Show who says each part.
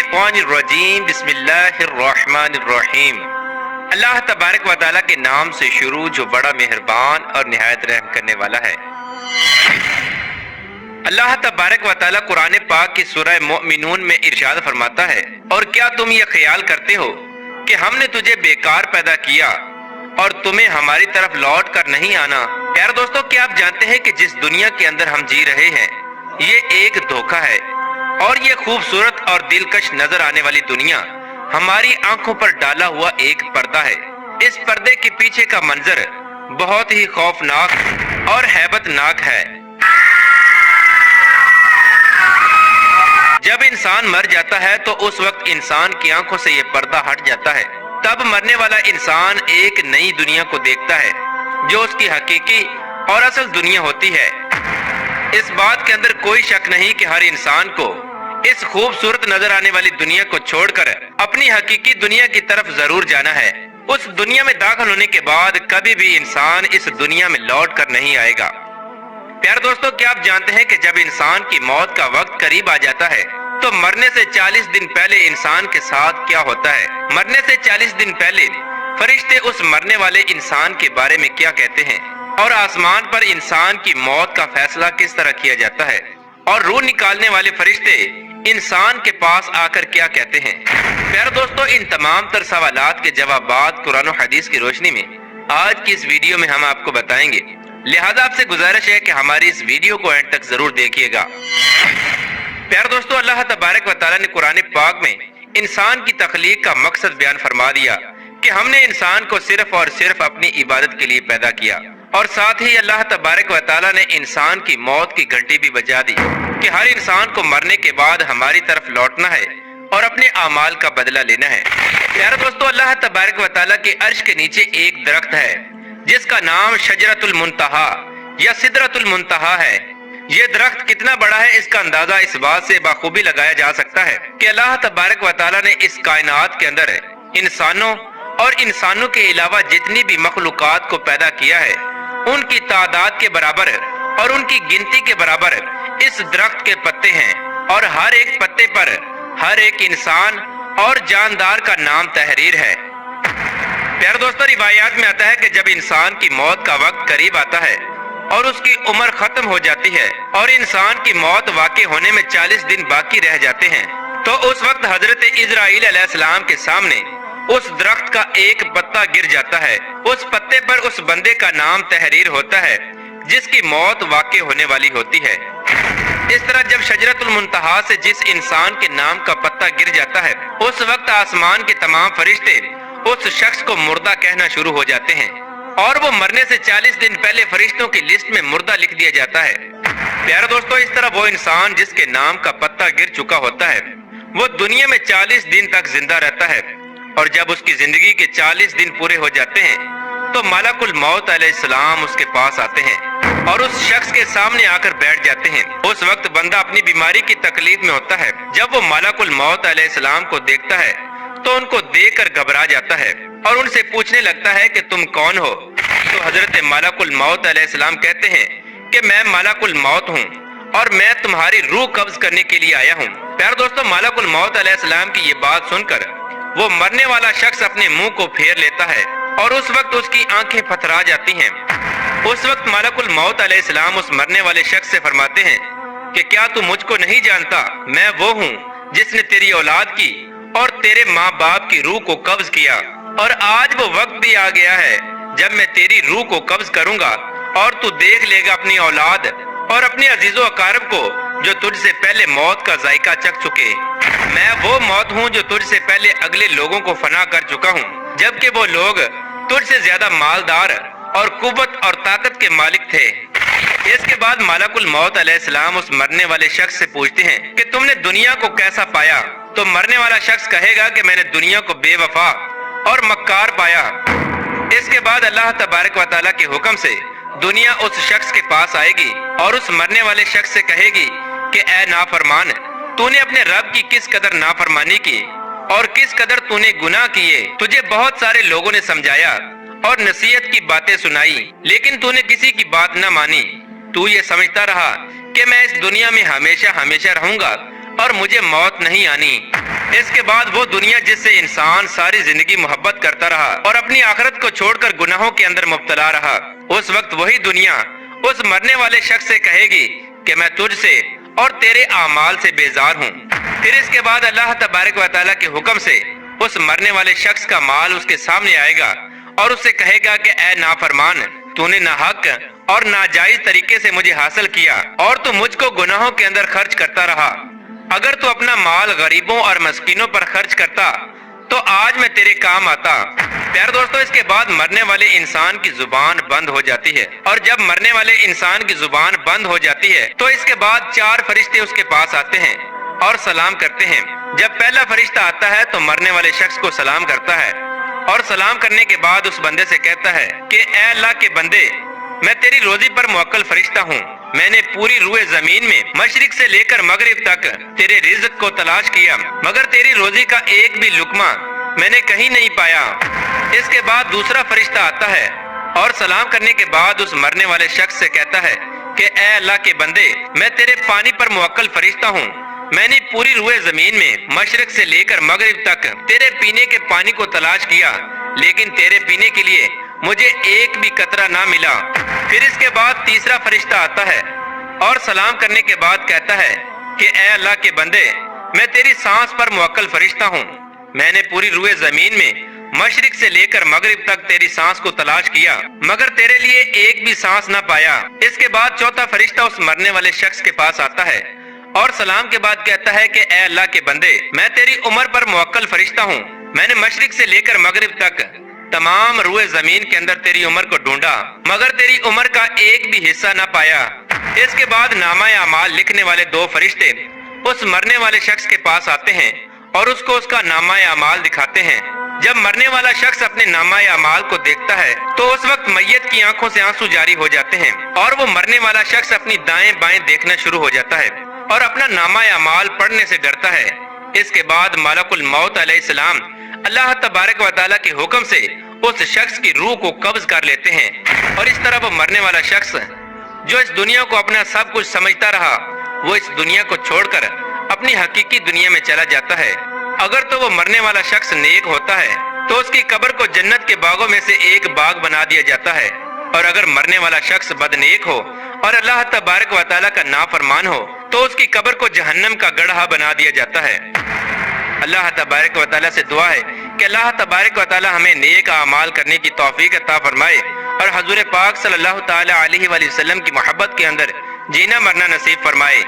Speaker 1: मिनश्शैतानिर्रजीम बिस्मिल्लाहिर्रहमानिर्रहीम। अल्लाह तबारक व तआला के नाम से शुरू जो बड़ा मेहरबान और निहायत रहम करने वाला है। अल्लाह तबारक व तआला कुरान पाक की सूरह मोमिनून में इरशाद फरमाता है, और क्या तुम ये ख्याल करते हो कि हमने तुझे बेकार पैदा किया और तुम्हें हमारी तरफ लौट कर नहीं आना। प्यारे दोस्तों, क्या आप जानते हैं कि जिस दुनिया के अंदर हम जी रहे हैं ये एक धोखा है, और ये खूबसूरत और दिलकश नजर आने वाली दुनिया हमारी आंखों पर डाला हुआ एक पर्दा है। इस पर्दे के पीछे का मंजर बहुत ही खौफनाक और हैबतनाक है। जब इंसान मर जाता है तो उस वक्त इंसान की आंखों से ये पर्दा हट जाता है। तब मरने वाला इंसान एक नई दुनिया को देखता है जो उसकी हकीकी और असल दुनिया होती है। इस बात के अंदर कोई शक नहीं कि हर इंसान को इस खूबसूरत नजर आने वाली दुनिया को छोड़कर अपनी हकीकी दुनिया की तरफ जरूर जाना है। उस दुनिया में दाखिल होने के बाद कभी भी इंसान इस दुनिया में लौट कर नहीं आएगा। प्यारे दोस्तों, क्या आप जानते हैं कि जब इंसान की मौत का वक्त करीब आ जाता है तो मरने से 40 दिन पहले इंसान के साथ क्या होता है? मरने से 40 दिन पहले फरिश्ते उस मरने वाले इंसान के बारे में क्या कहते हैं, और आसमान पर इंसान की मौत का फैसला किस तरह किया जाता है, और रूह निकालने वाले फरिश्ते इंसान के पास आकर क्या कहते हैं। प्यारे दोस्तों, इन तमाम तर सवालात के जवाबात कुरान और हदीस की रोशनी में आज की इस वीडियो में हम आपको बताएंगे। लिहाजा आपसे गुजारिश है कि हमारी इस वीडियो को एंड तक जरूर देखिएगा। प्यारे दोस्तों, अल्लाह तबारक व तआला ने कुरान पाक में इंसान की तख्लीक का मकसद बयान फरमा दिया कि हमने इंसान को सिर्फ और सिर्फ अपनी इबादत के लिए पैदा किया, और साथ ही अल्लाह तबारक व तआला ने इंसान की मौत की घंटी भी बजा दी कि हर इंसान को मरने के बाद हमारी तरफ लौटना है और अपने आमाल का बदला लेना है। प्यारे दोस्तों, अल्लाह तबारक व तआला के अर्श के नीचे एक दरख्त है जिसका नाम शजरतुल मुंतहा या सिदरतुल मुंतहा है। ये दरख्त कितना बड़ा है इसका अंदाजा इस बात से बाखूबी लगाया जा सकता है कि अल्लाह तबारक व तआला ने इस कायनात के अंदर इंसानों और इंसानों के अलावा जितनी भी मखलूकात को पैदा किया है उनकी तादाद के बराबर और उनकी गिनती के बराबर इस दरख्त के पत्ते हैं, और हर एक पत्ते पर हर एक इंसान और जानदार का नाम तहरीर है। प्यारे दोस्तों, रिवायात में आता है कि जब इंसान की मौत का वक्त करीब आता है और उसकी उम्र खत्म हो जाती है और इंसान की मौत वाक़ई होने में 40 दिन बाकी रह जाते हैं, तो उस वक्त हजरत इजराइल अलैहिस्सलाम के सामने उस दरख्त का एक पत्ता गिर जाता है। उस पत्ते पर उस बंदे का नाम तहरीर होता है जिसकी मौत वाक़ई होने वाली होती है। इस तरह जब शजरतुल मुंतहा से जिस इंसान के नाम का पत्ता गिर जाता है उस वक्त आसमान के तमाम फरिश्ते उस शख्स को मुर्दा कहना शुरू हो जाते हैं, और वो मरने से 40 दिन पहले फरिश्तों की लिस्ट में मुर्दा लिख दिया जाता है। प्यारे दोस्तों, इस तरह वो इंसान जिसके नाम का पत्ता गिर चुका होता है वो दुनिया में 40 दिन तक जिंदा रहता है, और जब उसकी जिंदगी के 40 दिन पूरे हो जाते हैं तो मलकुल मौत अलैहिस्सलाम उसके पास आते हैं और उस शख्स के सामने आकर बैठ जाते हैं। उस वक्त बंदा अपनी बीमारी की तकलीफ में होता है। जब वो मलकुल मौत अलैहिस्सलाम को देखता है तो उनको देखकर घबरा जाता है और उनसे पूछने लगता है कि तुम कौन हो। तो हजरत मलकुल मौत अलैहिस्सलाम कहते हैं कि मैं मलकुल मौत हूँ और मैं तुम्हारी रूह कब्ज करने के लिए आया हूँ। प्यारे दोस्तों, मलकुल मौत अलैहिस्सलाम की ये बात सुनकर वो मरने वाला शख्स अपने मुंह को फेर लेता है और उस वक्त उसकी आंखें पथरा जाती हैं। उस वक्त मलकुल मौत अलैहिस्सलाम उस मरने वाले शख्स से फरमाते हैं कि क्या तू मुझको नहीं जानता? मैं वो हूँ जिसने तेरी औलाद की और तेरे माँ बाप की रूह को कब्ज किया, और आज वो वक्त भी आ गया है जब मैं तेरी रूह को कब्ज करूंगा और तू देख लेगा अपनी औलाद और अपने अजीजों अकारब को जो तुझसे पहले मौत का जायका चख चुके। मैं वो मौत हूँ जो तुझसे पहले अगले लोगों को फना कर चुका हूँ, जबकि वो लोग तुझसे ज्यादा मालदार और कुव्वत और ताकत के मालिक थे। इसके बाद मलकुल मौत अलैहिस्सलाम उस मरने वाले शख्स से पूछते हैं कि तुमने दुनिया को कैसा पाया? तो मरने वाला शख्स कहेगा कि मैंने दुनिया को बेवफा और मक्कार पाया। इसके बाद अल्लाह तबारक व तआला के हुक्म से दुनिया उस शख्स के पास आएगी और उस मरने वाले शख्स से कहेगी कि ऐ नाफरमान, तूने अपने रब की किस कदर नाफरमानी की और किस कदर तूने गुनाह किए। तुझे बहुत सारे लोगों ने समझाया और नसीहत की बातें सुनाई, लेकिन तूने किसी की बात न मानी। तू ये समझता रहा कि मैं इस दुनिया में हमेशा हमेशा रहूंगा اور مجھے موت نہیں آنی۔ اس کے بعد وہ دنیا جس سے انسان ساری زندگی محبت کرتا رہا اور اپنی آخرت کو چھوڑ کر گناہوں کے اندر مبتلا رہا، اس وقت وہی دنیا اس مرنے والے شخص سے کہے گی کہ میں تجھ سے اور تیرے اعمال سے بیزار ہوں۔ پھر اس کے بعد اللہ تبارک و تعالیٰ کے حکم سے اس مرنے والے شخص کا مال اس کے سامنے آئے گا اور اس سے کہے گا کہ اے نافرمان، تو نے ناحق اور ناجائز طریقے سے مجھے حاصل کیا اور تو مجھ کو گناہوں کے اندر خرچ کرتا رہا۔ اگر تو اپنا مال غریبوں اور مسکینوں پر خرچ کرتا تو آج میں تیرے کام آتا۔ پیارے دوستو، اس کے بعد مرنے والے انسان کی زبان بند ہو جاتی ہے، اور جب مرنے والے انسان کی زبان بند ہو جاتی ہے تو اس کے بعد 4 فرشتے اس کے پاس آتے ہیں اور سلام کرتے ہیں۔ جب پہلا فرشتہ آتا ہے تو مرنے والے شخص کو سلام کرتا ہے اور سلام کرنے کے بعد اس بندے سے کہتا ہے کہ اے اللہ کے بندے، میں تیری روزی پر موکل فرشتہ ہوں۔ میں نے پوری روئے زمین میں مشرق سے لے کر مغرب تک تیرے رزق کو تلاش کیا، مگر تیری روزی کا ایک بھی لقمہ میں نے کہیں نہیں پایا۔ اس کے بعد دوسرا فرشتہ آتا ہے اور سلام کرنے کے بعد اس مرنے والے شخص سے کہتا ہے کہ اے اللہ کے بندے، میں تیرے پانی پر موکل فرشتہ ہوں۔ میں نے پوری روئے زمین میں مشرق سے لے کر مغرب تک تیرے پینے کے پانی کو تلاش کیا، لیکن تیرے پینے کے لیے مجھے ایک بھی قطرہ نہ ملا۔ پھر اس کے بعد تیسرا فرشتہ آتا ہے اور سلام کرنے کے بعد کہتا ہے کہ اے اللہ کے بندے، میں تیری سانس پر موکل فرشتہ ہوں۔ میں نے پوری روئے زمین میں مشرق سے لے کر مغرب تک تیری سانس کو تلاش کیا، مگر تیرے لیے ایک بھی سانس نہ پایا۔ اس کے بعد چوتھا فرشتہ اس مرنے والے شخص کے پاس آتا ہے اور سلام کے بعد کہتا ہے کہ اے اللہ کے بندے، میں تیری عمر پر موکل فرشتہ ہوں۔ میں نے مشرق سے لے کر مغرب تک تمام روئے زمین کے اندر تیری عمر کو ڈھونڈا، مگر تیری عمر کا ایک بھی حصہ نہ پایا۔ اس کے بعد نامہ اعمال لکھنے والے 2 فرشتے اس مرنے والے شخص کے پاس آتے ہیں اور اس کو اس کا نامہ اعمال دکھاتے ہیں۔ جب مرنے والا شخص اپنے نامہ اعمال کو دیکھتا ہے تو اس وقت میت کی آنکھوں سے آنسو جاری ہو جاتے ہیں اور وہ مرنے والا شخص اپنی دائیں بائیں دیکھنا شروع ہو جاتا ہے اور اپنا نامہ اعمال پڑھنے سے ڈرتا ہے۔ اس کے بعد ملک الموت علیہ السلام اللہ تبارک و تعالیٰ کے حکم سے اس شخص کی روح کو قبض کر لیتے ہیں، اور اس طرح وہ مرنے والا شخص جو اس دنیا کو اپنا سب کچھ سمجھتا رہا، وہ اس دنیا کو چھوڑ کر اپنی حقیقی دنیا میں چلا جاتا ہے۔ اگر تو وہ مرنے والا شخص نیک ہوتا ہے تو اس کی قبر کو جنت کے باغوں میں سے ایک باغ بنا دیا جاتا ہے، اور اگر مرنے والا شخص بدنیک ہو اور اللہ تبارک و تعالیٰ کا نافرمان ہو تو اس کی قبر کو جہنم کا گڑھا بنا دیا جاتا ہے۔ اللہ تبارک و تعالیٰ سے دعا ہے کہ اللہ تبارک و تعالیٰ ہمیں نیک اعمال کرنے کی توفیق عطا فرمائے اور حضور پاک صلی اللہ تعالیٰ علیہ وآلہ وسلم کی محبت کے اندر جینا مرنا نصیب فرمائے۔